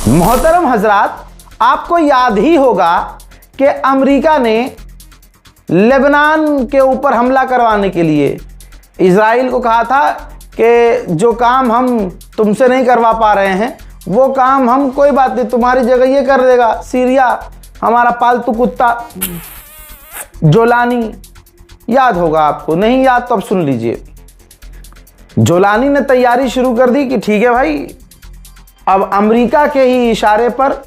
मोहतरम हजरात, आपको याद ही होगा कि अमेरिका ने लेबनान के ऊपर हमला करवाने के लिए इजराइल को कहा था कि जो काम हम तुमसे नहीं करवा पा रहे हैं वो काम हम, कोई बात नहीं, तुम्हारी जगह ये कर देगा सीरिया, हमारा पालतू कुत्ता जोलानी। याद होगा आपको, नहीं याद तो अब सुन लीजिए। जोलानी ने तैयारी शुरू कर दी कि ठीक है भाई, अब अमेरिका के ही इशारे पर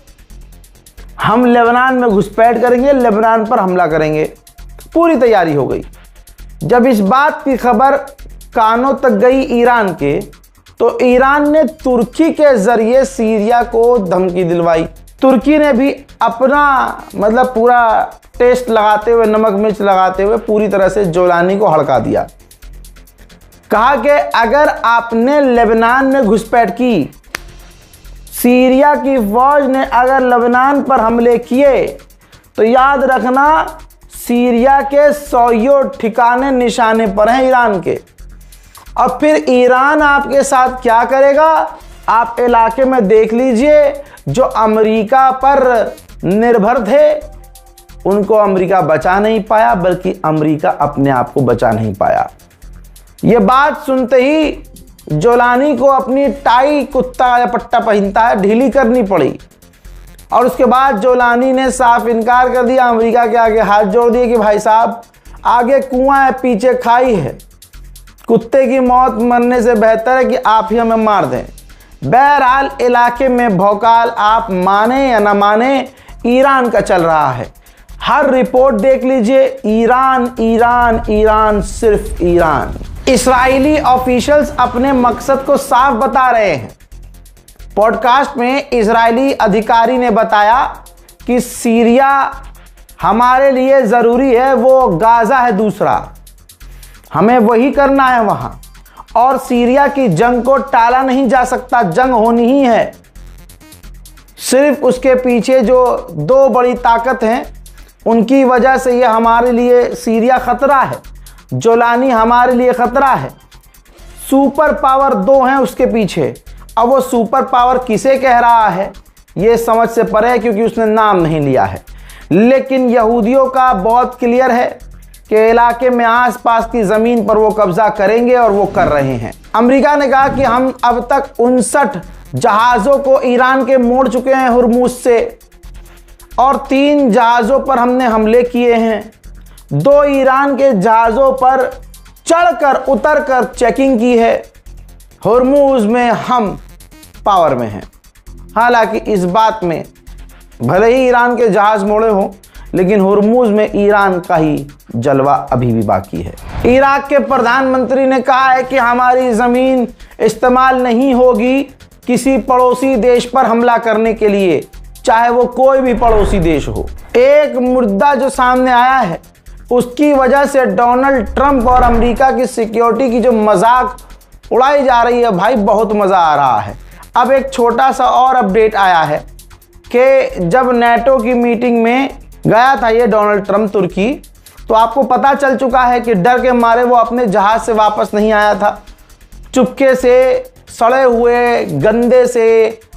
हम लेबनान में घुसपैठ करेंगे, लेबनान पर हमला करेंगे। पूरी तैयारी हो गई। जब इस बात की खबर कानों तक गई ईरान के, तो ईरान ने तुर्की के जरिए सीरिया को धमकी दिलवाई। तुर्की ने भी अपना मतलब पूरा टेस्ट लगाते हुए, नमक मिर्च लगाते हुए पूरी तरह से जोलानी को हड़का दिया। कहा कि अगर आपने लेबनान में घुसपैठ की, सीरिया की फौज ने अगर लेबनान पर हमले किए, तो याद रखना सीरिया के 100 ठिकाने निशाने पर हैं ईरान के। अब फिर ईरान आपके साथ क्या करेगा आप इलाके में देख लीजिए। जो अमेरिका पर निर्भर थे उनको अमेरिका बचा नहीं पाया, बल्कि अमेरिका अपने आप को बचा नहीं पाया। ये बात सुनते ही जोलानी को अपनी टाई, कुत्ता या पट्टा पहनता है, ढीली करनी पड़ी। और उसके बाद जोलानी ने साफ इनकार कर दिया, अमेरिका के आगे हाथ जोड़ दिए कि भाई साहब, आगे कुआं है पीछे खाई है, कुत्ते की मौत मरने से बेहतर है कि आप ही हमें मार दें। बहरहाल इलाके में भौकाल आप माने या ना माने, ईरान का चल रहा है। हर रिपोर्ट देख लीजिए, ईरान ईरान ईरान, सिर्फ ईरान। इस्राएली ऑफिशियल्स अपने मकसद को साफ बता रहे हैं। पॉडकास्ट में इजरायली अधिकारी ने बताया कि सीरिया हमारे लिए ज़रूरी है, वो गाज़ा है दूसरा, हमें वही करना है वहां। और सीरिया की जंग को टाला नहीं जा सकता, जंग होनी ही है। सिर्फ उसके पीछे जो 2 बड़ी ताकत हैं उनकी वजह से ये हमारे लिए सीरिया खतरा है, जोलानी हमारे लिए खतरा है। सुपर पावर 2 हैं उसके पीछे। अब वो सुपर पावर किसे कह रहा है ये समझ से परे है, क्योंकि उसने नाम नहीं लिया है। लेकिन यहूदियों का बहुत क्लियर है कि इलाके में आसपास की ज़मीन पर वो कब्जा करेंगे, और वो कर रहे हैं। अमेरिका ने कहा कि हम अब तक 59 जहाज़ों को ईरान के मोड़ चुके हैं हुर्मुज से, और 3 जहाज़ों पर हमने हमले किए हैं। 2 ईरान के जहाज़ों पर चढ़कर उतरकर चेकिंग की है। हुर्मुज में हम पावर में हैं। हालांकि इस बात में भले ही ईरान के जहाज मोड़े हों, लेकिन हुर्मुज में ईरान का ही जलवा अभी भी बाकी है। इराक के प्रधानमंत्री ने कहा है कि हमारी ज़मीन इस्तेमाल नहीं होगी किसी पड़ोसी देश पर हमला करने के लिए, चाहे वो कोई भी पड़ोसी देश हो। एक मुद्दा जो सामने आया है, उसकी वजह से डोनाल्ड ट्रंप और अमेरिका की सिक्योरिटी की जो मजाक उड़ाई जा रही है, भाई बहुत मज़ा आ रहा है। अब एक छोटा सा और अपडेट आया है कि जब नेटो की मीटिंग में गया था ये डोनाल्ड ट्रंप तुर्की, तो आपको पता चल चुका है कि डर के मारे वो अपने जहाज से वापस नहीं आया था। चुपके से सड़े हुए गंदे से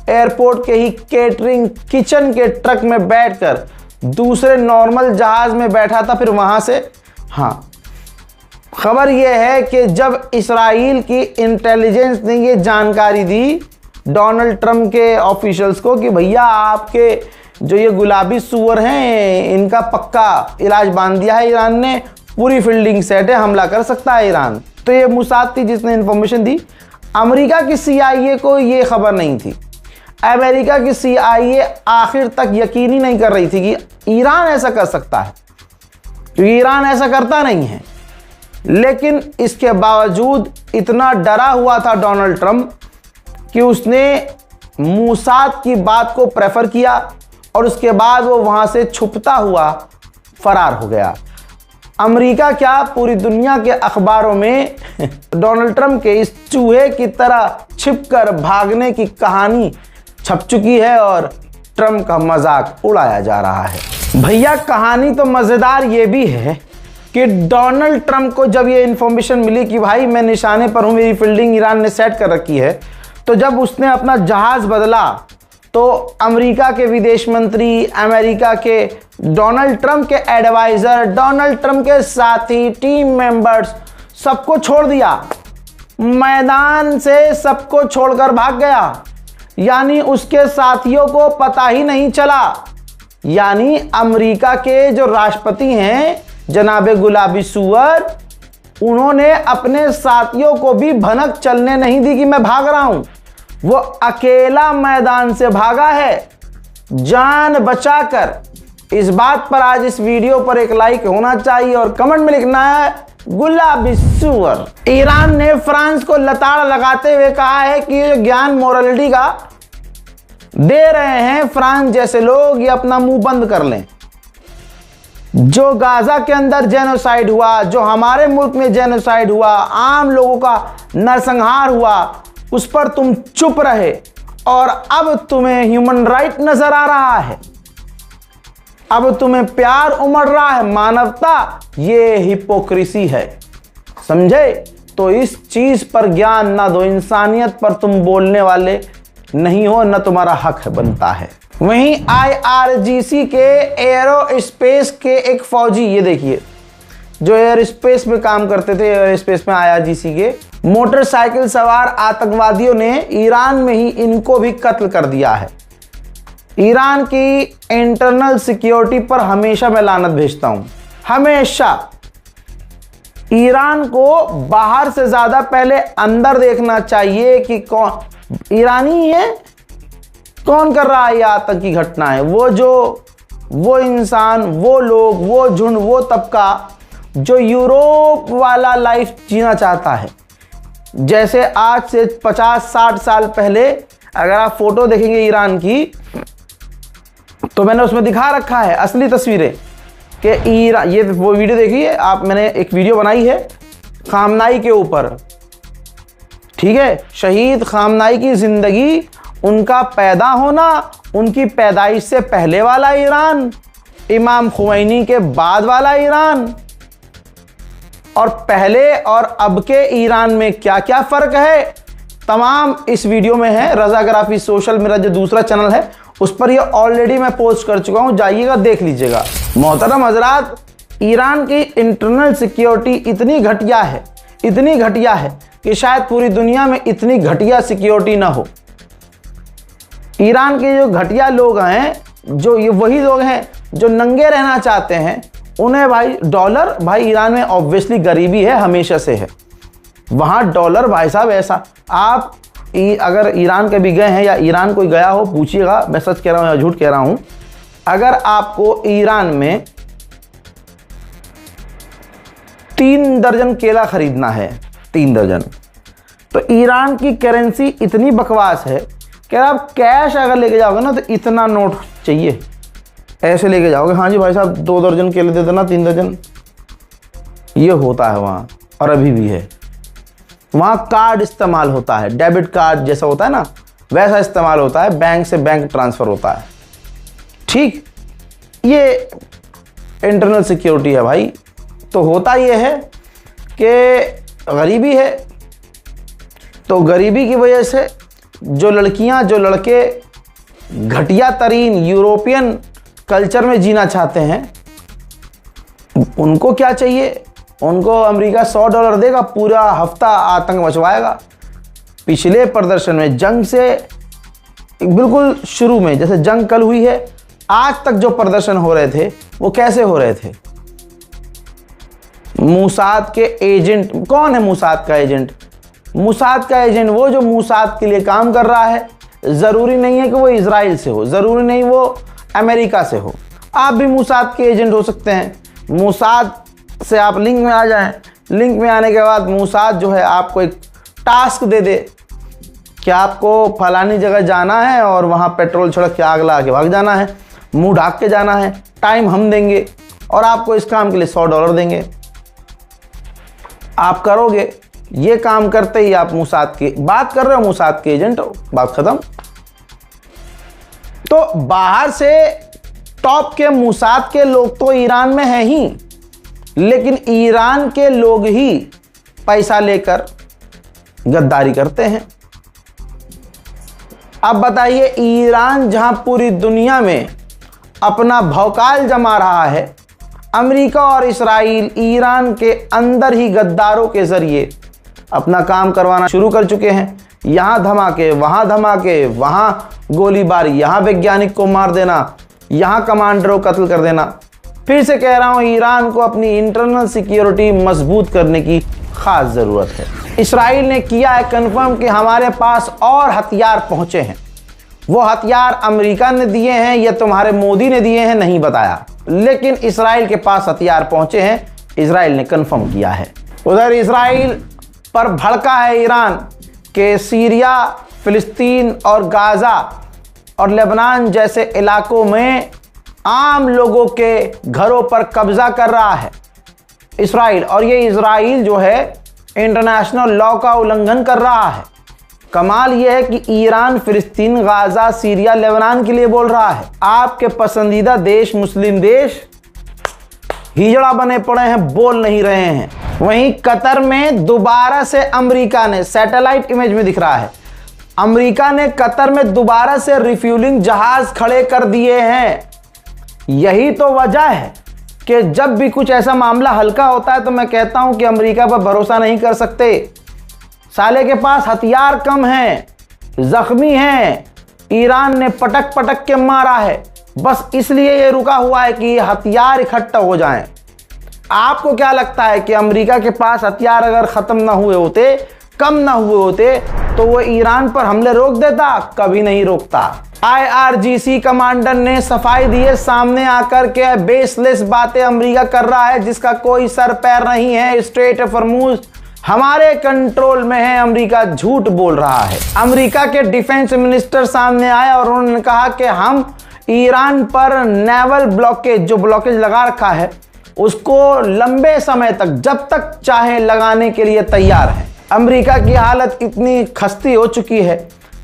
एयरपोर्ट के ही केटरिंग किचन के ट्रक में बैठकर दूसरे नॉर्मल जहाज में बैठा था, फिर वहां से। हाँ, खबर यह है कि जब इस्राइल की इंटेलिजेंस ने ये जानकारी दी डोनाल्ड ट्रंप के ऑफिशियल्स को कि भैया आपके जो ये गुलाबी सुअर हैं इनका पक्का इलाज बांध दिया है ईरान ने, पूरी फील्डिंग सेट है, हमला कर सकता है ईरान। तो ये मुसाद थी जिसने इंफॉर्मेशन दी। अमेरिका की CIA को ये खबर नहीं थी। अमेरिका की CIA आखिर तक यकीन ही नहीं कर रही थी कि ईरान ऐसा कर सकता है, क्योंकि ईरान ऐसा करता नहीं है। लेकिन इसके बावजूद इतना डरा हुआ था डोनाल्ड ट्रंप कि उसने मुसाद की बात को प्रेफर किया, और उसके बाद वो वहां से छुपता हुआ फरार हो गया। अमेरिका क्या, पूरी दुनिया के अखबारों में डोनाल्ड ट्रंप के इस चूहे की तरह छिपकर भागने की कहानी छप चुकी है, और ट्रंप का मजाक उड़ाया जा रहा है। भैया कहानी तो मजेदार ये भी है कि डोनाल्ड ट्रंप को जब ये इंफॉर्मेशन मिली कि भाई मैं निशाने पर हूं, मेरी फील्डिंग ईरान ने सेट कर रखी है, तो जब उसने अपना जहाज बदला तो अमेरिका के विदेश मंत्री, अमेरिका के डोनाल्ड ट्रंप के एडवाइजर, डोनाल्ड ट्रंप के साथी, टीम मेंबर्स, सबको छोड़ दिया, मैदान से सबको छोड़कर भाग गया। यानी उसके साथियों को पता ही नहीं चला। यानी अमेरिका के जो राष्ट्रपति हैं जनाबे गुलाबी सुअर, उन्होंने अपने साथियों को भी भनक चलने नहीं दी कि मैं भाग रहा हूं। वो अकेला मैदान से भागा है जान बचाकर। इस बात पर आज इस वीडियो पर एक लाइक होना चाहिए और कमेंट में लिखना है गुलाबी सुअर। ईरान ने फ्रांस को लताड़ लगाते हुए कहा है कि ये ज्ञान मोरालिटी का दे रहे हैं फ्रांस जैसे लोग, ये अपना मुंह बंद कर लें। जो गाजा के अंदर जेनोसाइड हुआ, जो हमारे मुल्क में जेनोसाइड हुआ, आम लोगों का नरसंहार हुआ, उस पर तुम चुप रहे और अब तुम्हें ह्यूमन राइट नजर आ रहा है, अब तुम्हें प्यार उमड़ रहा है, मानवता। ये हिपोक्रेसी है, समझे? तो इस चीज पर ज्ञान ना दो, इंसानियत पर तुम बोलने वाले नहीं हो, न तुम्हारा हक है, बनता है। वहीं IRGC के एयरोस्पेस के एक फौजी, ये देखिए, जो एयर स्पेस में काम करते थे, एयर स्पेस में IRGC के मोटरसाइकिल सवार आतंकवादियों ने ईरान में ही इनको भी कत्ल कर दिया है। ईरान की इंटरनल सिक्योरिटी पर हमेशा मैं लानत भेजता हूं, हमेशा। ईरान को बाहर से ज्यादा पहले अंदर देखना चाहिए कि कौन ईरानी है, कौन कर रहा है ये आतंकी घटनाएं। वो इंसान, वो लोग, वो झुंड, वो तबका जो यूरोप वाला लाइफ जीना चाहता है। जैसे आज से 50-60 साल पहले अगर आप फोटो देखेंगे ईरान की, तो मैंने उसमें दिखा रखा है असली तस्वीरें कि ईरान, ये वो वीडियो देखिए आप, मैंने एक वीडियो बनाई है खामनाई के ऊपर, ठीक है? शहीद खामनाई की जिंदगी, उनका पैदा होना, उनकी पैदाइश से पहले वाला ईरान, इमाम खुमैनी के बाद वाला ईरान, और पहले और अब के ईरान में क्या क्या फर्क है, तमाम इस वीडियो में है। रज़ाग्राफी सोशल, मेरा जो दूसरा चैनल है उस पर ये ऑलरेडी मैं पोस्ट कर चुका हूं, जाइएगा देख लीजिएगा। मोहतरम हजरात, ईरान की इंटरनल सिक्योरिटी इतनी घटिया है, इतनी घटिया है कि शायद पूरी दुनिया में इतनी घटिया सिक्योरिटी ना हो। ईरान के जो घटिया लोग हैं, जो ये वही लोग हैं जो नंगे रहना चाहते हैं, उन्हें भाई डॉलर, भाई ईरान में ऑब्वियसली गरीबी है, हमेशा से है। वहाँ डॉलर भाई साहब ऐसा, आप अगर ईरान कभी गए हैं या ईरान कोई गया हो, पूछिएगा, मैं सच कह रहा हूँ या झूठ कह रहा हूँ। अगर आपको ईरान में 3 दर्जन केला खरीदना है, 3 दर्जन, तो ईरान की करेंसी इतनी बकवास है कि आप कैश अगर लेके जाओगे ना, तो इतना नोट चाहिए, ऐसे लेके जाओगे, हाँ जी भाई साहब 2 दर्जन केले दे देना, 3 दर्जन। ये होता है वहाँ, और अभी भी है। वहाँ कार्ड इस्तेमाल होता है, डेबिट कार्ड जैसा होता है ना, वैसा इस्तेमाल होता है, बैंक से बैंक ट्रांसफ़र होता है, ठीक? ये इंटरनल सिक्योरिटी है भाई। तो होता ये है कि गरीबी है, तो गरीबी की वजह से जो लड़कियां, जो लड़के घटिया तरीन यूरोपियन कल्चर में जीना चाहते हैं, उनको क्या चाहिए? उनको अमेरिका $100 देगा, पूरा हफ्ता आतंक मचवाएगा। पिछले प्रदर्शन में, जंग से बिल्कुल शुरू में, जैसे जंग कल हुई है, आज तक जो प्रदर्शन हो रहे थे वो कैसे हो रहे थे? मूसाद के एजेंट, कौन है मूसाद का एजेंट? मूसाद का एजेंट वो जो मूसाद के लिए काम कर रहा है। ज़रूरी नहीं है कि वो इजराइल से हो, ज़रूरी नहीं वो अमेरिका से हो, आप भी मूसाद के एजेंट हो सकते हैं। मूसाद से आप लिंक में आ जाएं, लिंक में आने के बाद मूसाद जो है आपको एक टास्क दे दे कि आपको फलानी जगह जाना है और वहाँ पेट्रोल छिड़क के आग लगा के भाग जाना है, मुंह ढाक के जाना है, टाइम हम देंगे और आपको इस काम के लिए $100 देंगे। आप करोगे, ये काम करते ही आप मूसाद की बात कर रहे हो, मूसाद के एजेंट हो, बात खत्म। तो बाहर से टॉप के मूसाद के लोग तो ईरान में हैं ही, लेकिन ईरान के लोग ही पैसा लेकर गद्दारी करते हैं। अब बताइए, ईरान जहां पूरी दुनिया में अपना भौकाल जमा रहा है, अमेरिका और इस्राइल ईरान के अंदर ही गद्दारों के जरिए अपना काम करवाना शुरू कर चुके हैं। यहाँ धमाके, वहाँ गोलीबारी, यहाँ वैज्ञानिक को मार देना, यहाँ कमांडरों को कत्ल कर देना। फिर से कह रहा हूँ, ईरान को अपनी इंटरनल सिक्योरिटी मजबूत करने की खास ज़रूरत है। इस्राइल ने किया है कन्फर्म कि हमारे पास और हथियार पहुँचे हैं। वो हथियार अमेरिका ने दिए हैं या तुम्हारे मोदी ने दिए हैं नहीं बताया, लेकिन इस्राइल के पास हथियार पहुँचे हैं, इस्राइल ने कन्फर्म किया है। उधर इस्राइल पर भड़का है ईरान के सीरिया, फिलिस्तीन और गाज़ा और लेबनान जैसे इलाकों में आम लोगों के घरों पर कब्जा कर रहा है इस्राइल। और ये इस्राइल जो है इंटरनेशनल लॉ का उल्लंघन कर रहा है। कमाल यह है कि ईरान फिलिस्तीन, गाज़ा, सीरिया, लेबनान के लिए बोल रहा है। आपके पसंदीदा देश, मुस्लिम देश हिजड़ा बने पड़े हैं, बोल नहीं रहे हैं। वहीं कतर में दोबारा से अमेरिका ने, सैटेलाइट इमेज में दिख रहा है, अमेरिका ने कतर में दोबारा से रिफ्यूलिंग जहाज खड़े कर दिए हैं। यही तो वजह है कि जब भी कुछ ऐसा मामला हल्का होता है तो मैं कहता हूं कि अमेरिका पर भरोसा नहीं कर सकते। साले के पास हथियार कम हैं, जख्मी हैं, ईरान ने पटक पटक के मारा है, बस इसलिए ये रुका हुआ है कि हथियार इकट्ठा हो जाएं। आपको क्या लगता है कि अमेरिका के पास हथियार अगर ख़त्म ना हुए होते, कम ना हुए होते, तो वो ईरान पर हमले रोक देता? कभी नहीं रोकता। IRGC कमांडर ने सफाई दी है सामने आकर के बेसलेस बातें अमेरिका कर रहा है जिसका कोई सर पैर नहीं है। स्ट्रेट ऑफ हॉर्मुज़ हमारे कंट्रोल में है, अमेरिका झूठ बोल रहा है। अमेरिका के डिफेंस मिनिस्टर सामने आए और उन्होंने कहा कि हम ईरान पर नेवल ब्लॉकेज, जो ब्लॉकेज लगा रखा है, उसको लंबे समय तक, जब तक चाहे, लगाने के लिए तैयार है। अमेरिका की हालत इतनी खस्ती हो चुकी है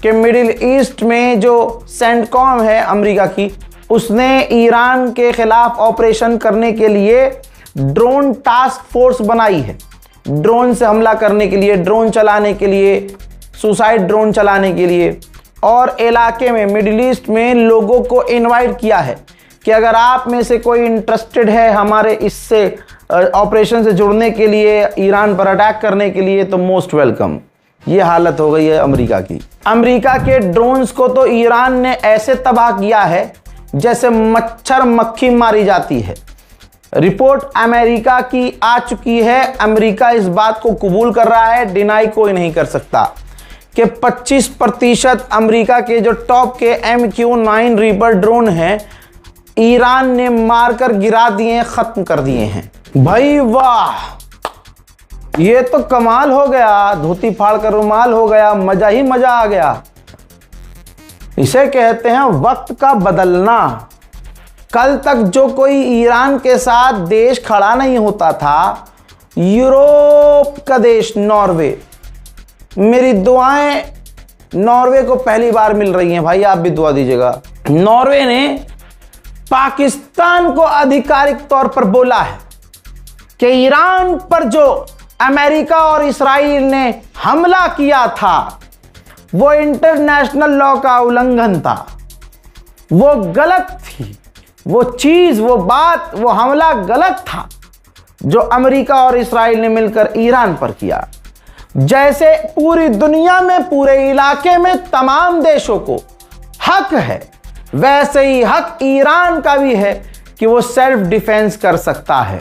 कि मिडिल ईस्ट में जो सेंटकॉम है अमेरिका की, उसने ईरान के खिलाफ ऑपरेशन करने के लिए ड्रोन टास्क फोर्स बनाई है। ड्रोन से हमला करने के लिए, ड्रोन चलाने के लिए, सुसाइड ड्रोन चलाने के लिए, और इलाके में, मिडिल ईस्ट में लोगों को इनवाइट किया है कि अगर आप में से कोई इंटरेस्टेड है हमारे इससे ऑपरेशन से जुड़ने के लिए, ईरान पर अटैक करने के लिए, तो मोस्ट वेलकम। ये हालत हो गई है अमेरिका की। अमेरिका के ड्रोन्स को तो ईरान ने ऐसे तबाह किया है जैसे मच्छर मक्खी मारी जाती है। रिपोर्ट अमेरिका की आ चुकी है, अमेरिका इस बात को कबूल कर रहा है, डिनाई कोई नहीं कर सकता कि 25% अमेरिका के जो टॉप के MQ-9 रीपर ड्रोन हैं, ईरान ने मारकर गिरा दिए, खत्म कर दिए हैं। भाई वाह, ये तो कमाल हो गया, धोती फाड़ कर रुमाल हो गया, मजा ही मजा आ गया। इसे कहते हैं वक्त का बदलना। कल तक जो कोई ईरान के साथ देश खड़ा नहीं होता था, यूरोप का देश नॉर्वे, मेरी दुआएं नॉर्वे को पहली बार मिल रही हैं भाई, आप भी दुआ दीजिएगा। नॉर्वे ने पाकिस्तान को आधिकारिक तौर पर बोला है कि ईरान पर जो अमेरिका और इस्राइल ने हमला किया था वो इंटरनेशनल लॉ का उल्लंघन था, वो गलत थी, वो चीज, वो बात, वो हमला गलत था जो अमेरिका और इस्राइल ने मिलकर ईरान पर किया। जैसे पूरी दुनिया में, पूरे इलाके में तमाम देशों को हक है, वैसे ही हक ईरान का भी है कि वो सेल्फ डिफेंस कर सकता है।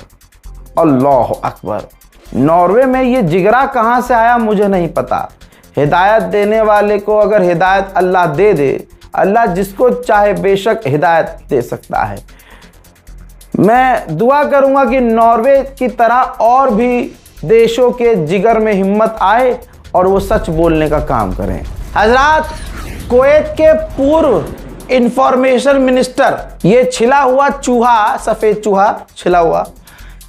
अल्लाह अकबर। नॉर्वे में ये जिगरा कहां से आया मुझे नहीं पता। हिदायत देने वाले को अगर हिदायत अल्लाह दे दे, अल्लाह जिसको चाहे बेशक हिदायत दे सकता है। मैं दुआ करूंगा कि नॉर्वे की तरह और भी देशों के जिगर में हिम्मत आए और वो सच बोलने का काम करें। हजरात, कुवैत के पूर्व इंफॉर्मेशन मिनिस्टर, ये छिला हुआ चूहा, सफेद चूहा छिला हुआ,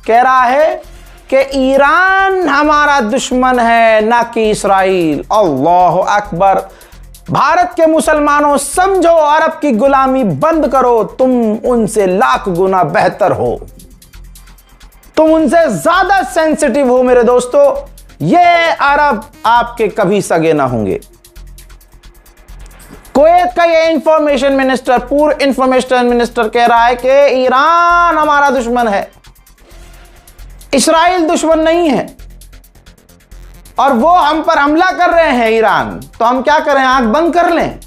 कह रहा है कि ईरान हमारा दुश्मन है, ना कि इस्राइल। अल्लाह अकबर। भारत के मुसलमानों, समझो, अरब की गुलामी बंद करो, तुम उनसे लाख गुना बेहतर हो, तुम उनसे ज्यादा सेंसिटिव हो मेरे दोस्तों। ये अरब आपके कभी सगे ना होंगे। कुवैत का ये इंफॉर्मेशन मिनिस्टर, पूर्व इंफॉर्मेशन मिनिस्टर कह रहा है कि ईरान हमारा दुश्मन है, इस्राइल दुश्मन नहीं है, और वो हम पर हमला कर रहे हैं ईरान, तो हम क्या करें, आंख बंद कर लें?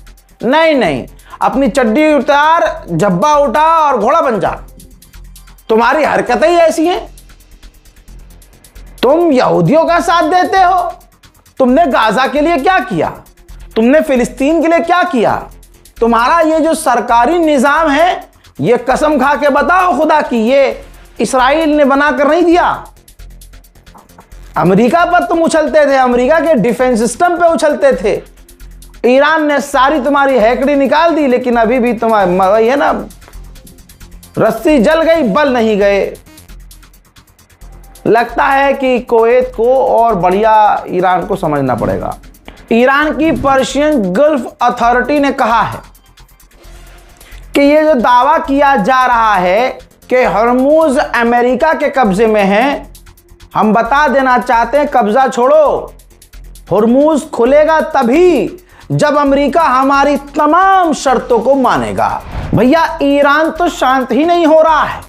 नहीं नहीं, अपनी चड्डी उतार, झब्बा उठा और घोड़ा बन जा। तुम्हारी हरकतें ही ऐसी हैं। तुम यहूदियों का साथ देते हो। तुमने गाजा के लिए क्या किया? तुमने फिलिस्तीन के लिए क्या किया? तुम्हारा ये जो सरकारी निजाम है, ये कसम खा के बताओ खुदा की, ये इस्राइल ने बनाकर नहीं दिया। अमेरिका पर तुम उछलते थे, अमेरिका के डिफेंस सिस्टम पे उछलते थे। ईरान ने सारी तुम्हारी हैकड़ी निकाल दी, लेकिन अभी भी तुम्हारी है ना, रस्सी जल गई, बल नहीं गए। लगता है कि कुवैत को और बढ़िया ईरान को समझना पड़ेगा। ईरान की पर्शियन गल्फ अथॉरिटी ने कहा है कि ये जो दावा किया जा रहा है कि हॉर्मुज अमेरिका के कब्जे में है, हम बता देना चाहते हैं, कब्जा छोड़ो। हॉर्मुज खुलेगा तभी जब अमेरिका हमारी तमाम शर्तों को मानेगा। भैया, ईरान तो शांत ही नहीं हो रहा है।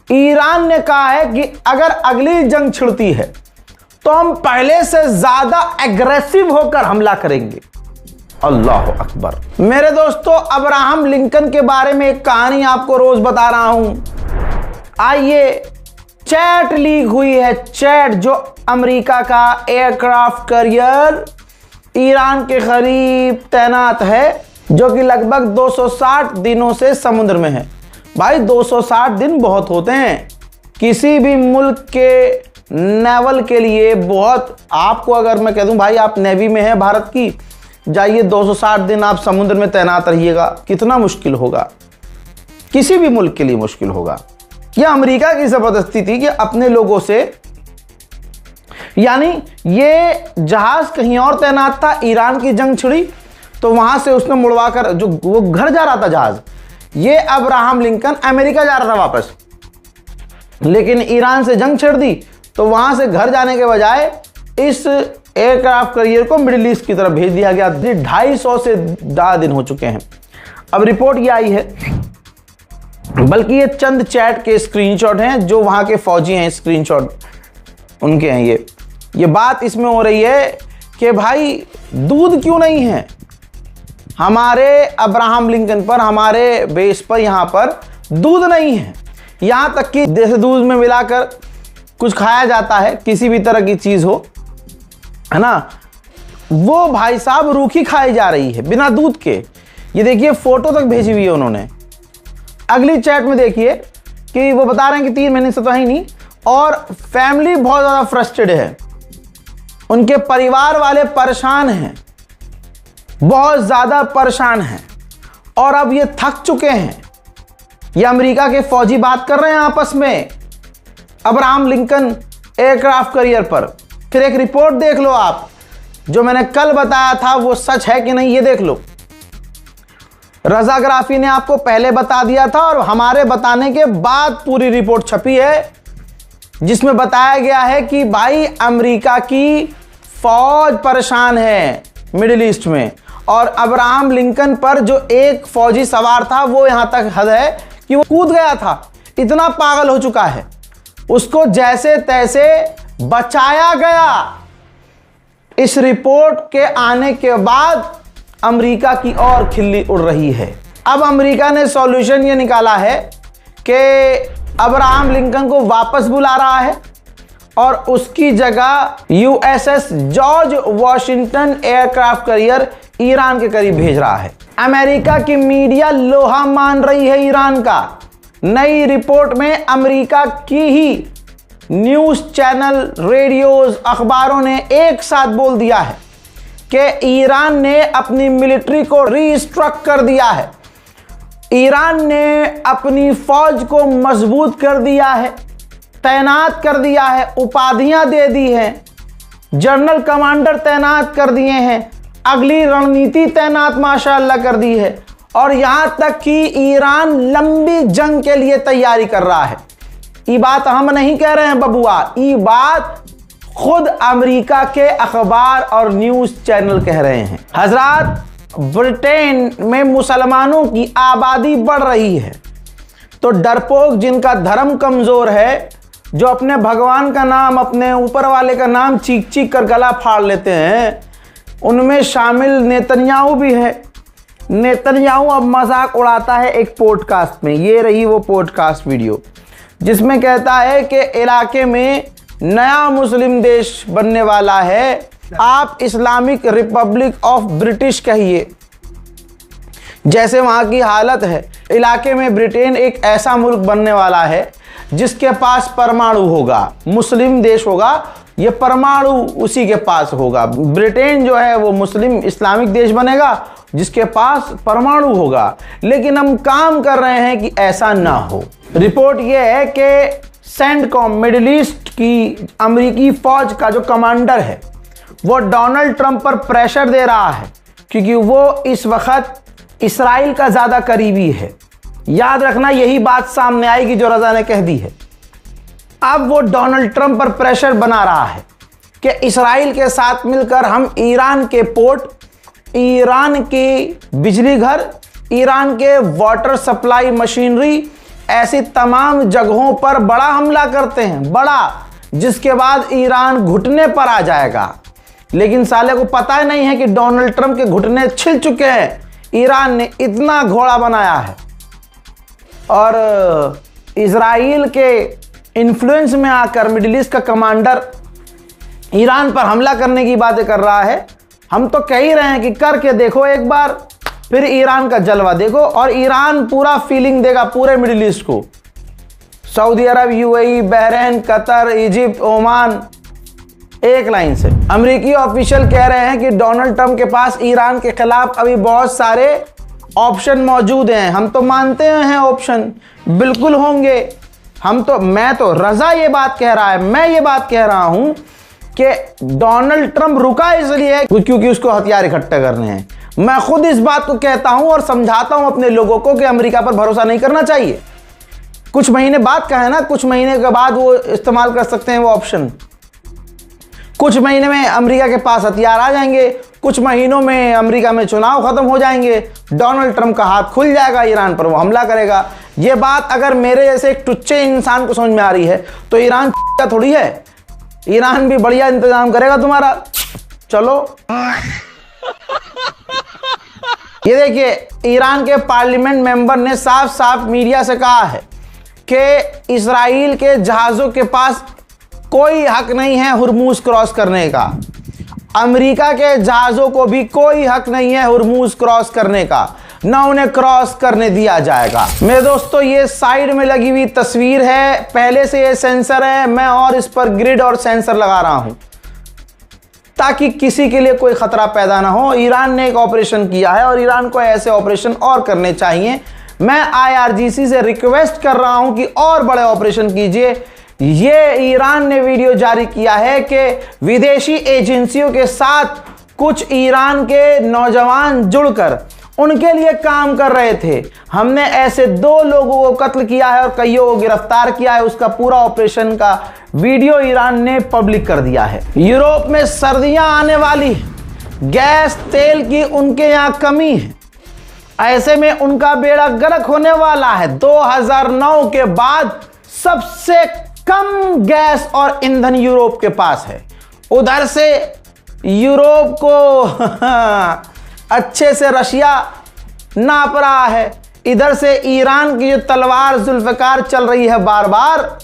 ईरान ने कहा है कि अगर अगली जंग छिड़ती है तो हम पहले से ज्यादा एग्रेसिव होकर हमला करेंगे। अल्लाह अकबर। मेरे दोस्तों, अब्राहम लिंकन के बारे में एक कहानी आपको रोज बता रहा हूं। आइए, चैट लीक हुई है, चैट जो अमेरिका का एयरक्राफ्ट कैरियर ईरान के करीब तैनात है, जो कि लगभग 260 दिनों से समुद्र में है। भाई 260 दिन बहुत होते हैं किसी भी मुल्क के नेवल के लिए, बहुत। आपको अगर मैं कह दूं भाई आप नेवी में हैं भारत की, जाइए 260 दिन आप समुद्र में तैनात रहिएगा, कितना मुश्किल होगा, किसी भी मुल्क के लिए मुश्किल होगा। यह अमेरिका की जबरदस्ती थी कि अपने लोगों से, यानी ये जहाज कहीं और तैनात था, ईरान की जंग छिड़ी तो वहां से उसने मुड़वाकर, जो वो घर जा रहा था जहाज, ये अब्राहम लिंकन अमेरिका जा रहा था वापस, लेकिन ईरान से जंग छिड़ दी तो वहां से घर जाने के बजाय इस एयरक्राफ्ट कैरियर को मिडिल ईस्ट की तरफ भेज दिया गया। 250 से ज्यादा दिन हो चुके हैं। अब रिपोर्ट ये आई है, बल्कि ये चंद चैट के स्क्रीनशॉट हैं जो वहां के फौजी हैं, स्क्रीनशॉट उनके हैं। ये बात इसमें हो रही है कि भाई दूध क्यों नहीं है हमारे अब्राहम लिंकन पर, हमारे बेस पर, यहां पर दूध नहीं है। यहां तक कि जैसे दूध में मिलाकर कुछ खाया जाता है, किसी भी तरह की चीज हो, है ना, वो भाई साहब रूखी खाई जा रही है बिना दूध के। ये देखिए, फोटो तक भेजी हुई है उन्होंने। अगली चैट में देखिए कि वो बता रहे हैं कि 3 महीने से तो है ही नहीं, और फैमिली बहुत ज्यादा फ्रस्ट्रेटेड है, उनके परिवार वाले परेशान हैं, बहुत ज्यादा परेशान हैं, और अब ये थक चुके हैं। ये अमेरिका के फौजी बात कर रहे हैं आपस में अब्राहम लिंकन एयरक्राफ्ट कैरियर पर। फिर एक रिपोर्ट देख लो आप, जो मैंने कल बताया था वो सच है कि नहीं, ये देख लो। रजा ग्राफी ने आपको पहले बता दिया था, और हमारे बताने के बाद पूरी रिपोर्ट छपी है, जिसमें बताया गया है कि भाई अमेरिका की फौज परेशान है मिडिल ईस्ट में, और अब्राहम लिंकन पर जो एक फौजी सवार था वो यहां तक हद है कि वो कूद गया था, इतना पागल हो चुका है, उसको जैसे तैसे बचाया गया। इस रिपोर्ट के आने के बाद अमेरिका की और खिल्ली उड़ रही है। अब अमेरिका ने सॉल्यूशन ये निकाला है कि अब्राहम लिंकन को वापस बुला रहा है और उसकी जगह USS George Washington aircraft carrier Iran के करीब भेज रहा है। अमेरिका की मीडिया लोहा मान रही है ईरान का। नई रिपोर्ट में अमेरिका की ही न्यूज चैनल, रेडियोज, अखबारों ने एक साथ बोल दिया है कि ईरान ने अपनी मिलिट्री को रीस्ट्रक्चर कर दिया है, ईरान ने अपनी फौज को मजबूत कर दिया है, तैनात कर दिया है, उपाधियां दे दी हैं, जनरल कमांडर तैनात कर दिए हैं, अगली रणनीति तैनात माशाअल्लाह कर दी है, और यहां तक कि ईरान लंबी जंग के लिए तैयारी कर रहा है। ये बात हम नहीं कह रहे हैं बबुआ, ये बात खुद अमेरिका के अखबार और न्यूज चैनल कह रहे हैं। हजरात, ब्रिटेन में मुसलमानों की आबादी बढ़ रही है, तो डरपोक जिनका धर्म कमजोर है, जो अपने भगवान का नाम, अपने ऊपर वाले का नाम चीख चीख कर गला फाड़ लेते हैं, उनमें शामिल नेतन्याहू भी है। नेतन्याहू अब मजाक उड़ाता है एक पॉडकास्ट में, ये रही वो पॉडकास्ट वीडियो, जिसमें कहता है कि इलाके में नया मुस्लिम देश बनने वाला है, आप इस्लामिक रिपब्लिक ऑफ ब्रिटिश कहिए। जैसे वहाँ की हालत है, इलाके में ब्रिटेन एक ऐसा मुल्क बनने वाला है जिसके पास परमाणु होगा, मुस्लिम देश होगा, ये परमाणु उसी के पास होगा। ब्रिटेन जो है वो मुस्लिम इस्लामिक देश बनेगा जिसके पास परमाणु होगा। लेकिन हम काम कर रहे हैं कि ऐसा ना हो। रिपोर्ट ये है कि सेंटकॉम मिडिल ईस्ट की अमेरिकी फौज का जो कमांडर है वो डोनाल्ड ट्रंप पर प्रेशर दे रहा है, क्योंकि वो इस वक्त इसराइल का ज्यादा करीबी है। याद रखना, यही बात सामने आएगी जो रजा ने कह दी है। अब वो डोनाल्ड ट्रंप पर प्रेशर बना रहा है कि इसराइल के साथ मिलकर हम ईरान के पोर्ट, ईरान की बिजली घर, ईरान के वाटर सप्लाई मशीनरी, ऐसी तमाम जगहों पर बड़ा हमला करते हैं, बड़ा, जिसके बाद ईरान घुटने पर आ जाएगा। लेकिन साले को पता ही नहीं है कि डोनाल्ड ट्रंप के घुटने छिल चुके हैं। ईरान ने इतना घोड़ा बनाया है और इजराइल के इन्फ्लुएंस में आकर मिडिल ईस्ट का कमांडर ईरान पर हमला करने की बातें कर रहा है। हम तो कह ही रहे हैं कि करके देखो एक बार, फिर ईरान का जलवा देखो। और ईरान पूरा फीलिंग देगा पूरे मिडिल ईस्ट को। सऊदी अरब, UAE, Bahrain, Qatar, Egypt, Oman, एक लाइन से। अमेरिकी ऑफिशियल कह रहे हैं कि डोनाल्ड ट्रंप के पास ईरान के खिलाफ अभी बहुत सारे ऑप्शन मौजूद हैं। हम तो मानते हैं ऑप्शन बिल्कुल होंगे। मैं तो रजा ये बात कह रहा है, मैं ये बात कह रहा हूं कि डोनाल्ड ट्रंप रुका इसलिए क्योंकि उसको हथियार इकट्ठे करने हैं। मैं खुद इस बात को कहता हूं और समझाता हूं अपने लोगों को कि अमेरिका पर भरोसा नहीं करना चाहिए। कुछ महीने बाद का है ना, कुछ महीने के बाद वो इस्तेमाल कर सकते हैं वो ऑप्शन। कुछ महीने में अमेरिका के पास हथियार आ जाएंगे, कुछ महीनों में अमेरिका में चुनाव खत्म हो जाएंगे, डोनाल्ड ट्रंप का हाथ खुल जाएगा ईरान पर, वो हमला करेगा। ये बात अगर मेरे जैसे एक टुच्चे इंसान को समझ में आ रही है तो ईरान का थोड़ी है, ईरान भी बढ़िया इंतजाम करेगा तुम्हारा। चलो ये देखिए, ईरान के पार्लियामेंट मेंबर ने साफ साफ मीडिया से कहा है कि इजराइल के जहाजों के पास कोई हक नहीं है हुरमुज क्रॉस करने का। अमेरिका के जहाजों को भी कोई हक नहीं है हुरमुज क्रॉस करने का, ना उन्हें क्रॉस करने दिया जाएगा। मेरे दोस्तों, ये साइड में लगी हुई तस्वीर है, पहले से ये सेंसर है, मैं और इस पर ग्रिड और सेंसर लगा रहा हूं ताकि किसी के लिए कोई खतरा पैदा ना हो। ईरान ने एक ऑपरेशन किया है और ईरान को ऐसे ऑपरेशन और करने चाहिए। मैं IRGC से रिक्वेस्ट कर रहा हूं कि और बड़े ऑपरेशन कीजिए। ये ईरान ने वीडियो जारी किया है कि विदेशी एजेंसियों के साथ कुछ ईरान के नौजवान जुड़कर उनके लिए काम कर रहे थे। हमने ऐसे 2 लोगों को कत्ल किया है और कईयों को गिरफ्तार किया है। उसका पूरा ऑपरेशन का वीडियो ईरान ने पब्लिक कर दिया है। यूरोप में सर्दियां आने वाली, गैस तेल की उनके यहां कमी है, ऐसे में उनका बेड़ा गर्क होने वाला है। 2009 के बाद सबसे कम गैस और ईंधन यूरोप के पास है। उधर से यूरोप को अच्छे से रशिया नाप रहा है, इधर से ईरान की जो तलवार जुल्फकार चल रही है बार बार,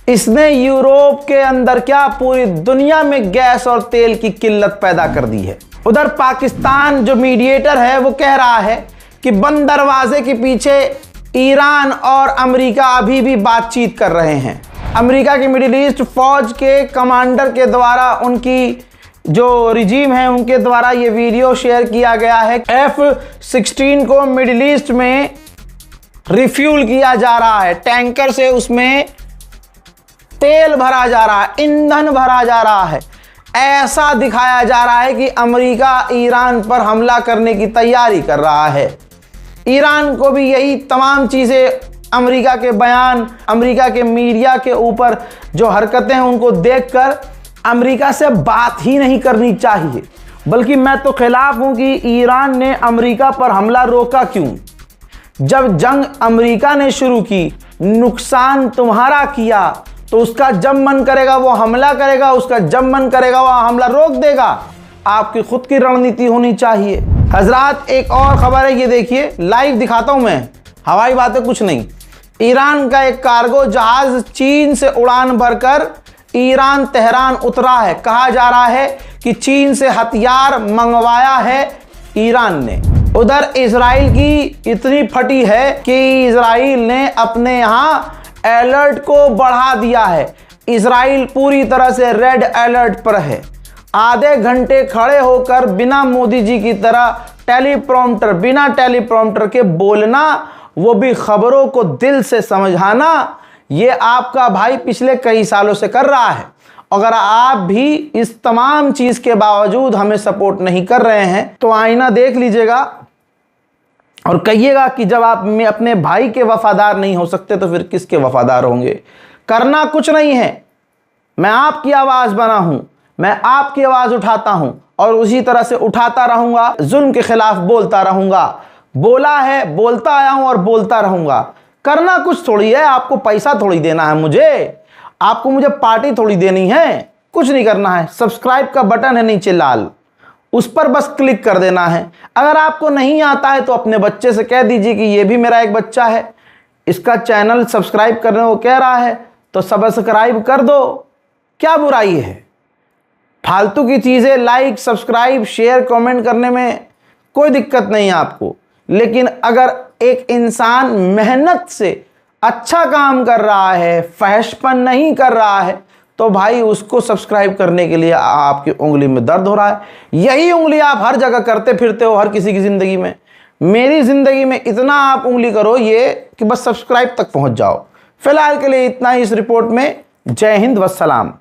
इसने यूरोप के अंदर क्या पूरी दुनिया में गैस और तेल की किल्लत पैदा कर दी है। उधर पाकिस्तान जो मीडिएटर है वो कह रहा है कि बंद दरवाजे के पीछे ईरान और अमेरिका अभी भी बातचीत कर रहे हैं। अमेरिका की मिडिल ईस्ट फौज के कमांडर के द्वारा, उनकी जो रिजीम है उनके द्वारा ये वीडियो शेयर किया गया है। F-16 को मिडिल ईस्ट में रिफ्यूल किया जा रहा है, टैंकर से उसमें तेल भरा जा रहा है, ईंधन भरा जा रहा है। ऐसा दिखाया जा रहा है कि अमेरिका ईरान पर हमला करने की तैयारी कर रहा है। ईरान को भी यही तमाम चीजें, अमेरिका के बयान, अमेरिका के मीडिया के ऊपर जो हरकतें हैं उनको देखकर अमेरिका से बात ही नहीं करनी चाहिए। बल्कि मैं तो खिलाफ हूं कि ईरान ने अमेरिका पर हमला रोका क्यों। जब जंग अमेरिका ने शुरू की, नुकसान तुम्हारा किया, तो उसका जब मन करेगा वो हमला करेगा, उसका जब मन करेगा वो हमला रोक देगा। आपकी खुद की रणनीति होनी चाहिए। हजरात, एक और खबर है, ये देखिए, लाइव दिखाता हूं मैं, हवाई बातें कुछ नहीं। ईरान का एक कार्गो जहाज चीन से उड़ान भरकर ईरान तेहरान उतरा है। कहा जा रहा है कि चीन से हथियार मंगवाया है ईरान ने। उधर इजराइल की इतनी फटी है कि इजराइल ने अपने यहां अलर्ट को बढ़ा दिया है। इजराइल पूरी तरह से रेड अलर्ट पर है। आधे घंटे खड़े होकर बिना मोदी जी की तरह बिना टेलीप्रॉम्प्टर के बोलना, वो भी खबरों को दिल से समझाना, ये आपका भाई पिछले कई सालों से कर रहा है। अगर आप भी इस तमाम चीज के बावजूद हमें सपोर्ट नहीं कर रहे हैं तो आईना देख लीजिएगा और कहिएगा कि जब आप में अपने भाई के वफादार नहीं हो सकते तो फिर किसके वफादार होंगे। करना कुछ नहीं है, मैं आपकी आवाज बना हूं, मैं आपकी आवाज उठाता हूं और उसी तरह से उठाता रहूंगा, जुल्म के खिलाफ बोलता रहूंगा। बोला है, बोलता आया हूं और बोलता रहूंगा। करना कुछ थोड़ी है, आपको पैसा थोड़ी देना है मुझे, आपको मुझे पार्टी थोड़ी देनी है, कुछ नहीं करना है। सब्सक्राइब का बटन है नीचे लाल, उस पर बस क्लिक कर देना है। अगर आपको नहीं आता है तो अपने बच्चे से कह दीजिए कि ये भी मेरा एक बच्चा है, इसका चैनल सब्सक्राइब करने को कह रहा है तो सब्सक्राइब कर दो, क्या बुराई है। फालतू की चीज़ें लाइक, सब्सक्राइब, शेयर, कमेंट करने में कोई दिक्कत नहीं है आपको। लेकिन अगर एक इंसान मेहनत से अच्छा काम कर रहा है, फहशपन नहीं कर रहा है, तो भाई उसको सब्सक्राइब करने के लिए आपकी उंगली में दर्द हो रहा है। यही उंगली आप हर जगह करते फिरते हो, हर किसी की जिंदगी में। मेरी जिंदगी में इतना आप उंगली करो ये कि बस सब्सक्राइब तक पहुंच जाओ। फिलहाल के लिए इतना ही इस रिपोर्ट में। जय हिंद, वस्सलाम।